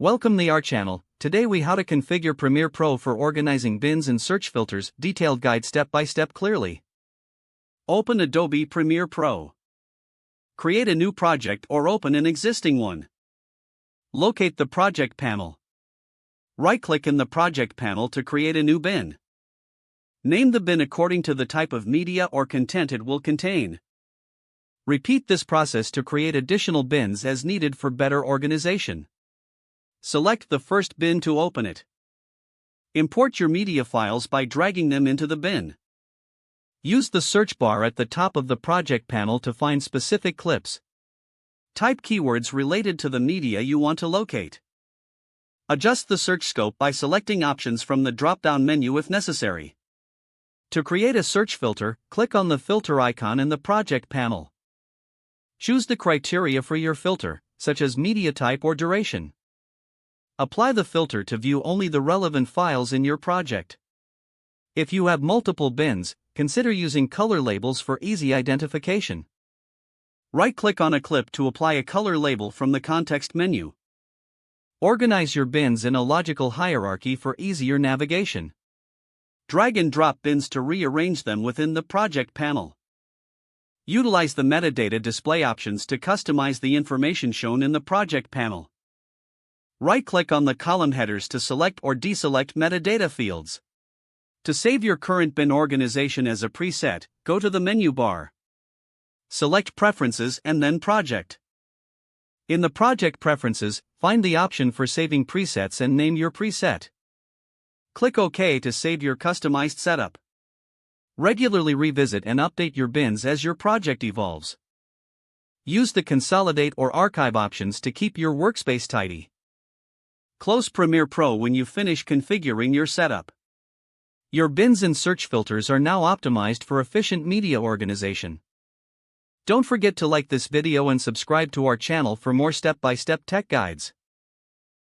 Welcome to our channel. Today we how to configure Premiere Pro for organizing bins and search filters, detailed guide step by step clearly. Open Adobe Premiere Pro. Create a new project or open an existing one. Locate the project panel. Right-click in the project panel to create a new bin. Name the bin according to the type of media or content it will contain. Repeat this process to create additional bins as needed for better organization. Select the first bin to open it. Import your media files by dragging them into the bin. Use the search bar at the top of the project panel to find specific clips. Type keywords related to the media you want to locate. Adjust the search scope by selecting options from the drop-down menu if necessary. To create a search filter, click on the filter icon in the project panel. Choose the criteria for your filter, such as media type or duration. Apply the filter to view only the relevant files in your project. If you have multiple bins, consider using color labels for easy identification. Right-click on a clip to apply a color label from the context menu. Organize your bins in a logical hierarchy for easier navigation. Drag and drop bins to rearrange them within the project panel. Utilize the metadata display options to customize the information shown in the project panel. Right-click on the column headers to select or deselect metadata fields. To save your current bin organization as a preset, go to the menu bar. Select Preferences and then Project. In the Project Preferences, find the option for saving presets and name your preset. Click OK to save your customized setup. Regularly revisit and update your bins as your project evolves. Use the Consolidate or Archive options to keep your workspace tidy. Close Premiere Pro when you finish configuring your setup. Your bins and search filters are now optimized for efficient media organization. Don't forget to like this video and subscribe to our channel for more step-by-step tech guides.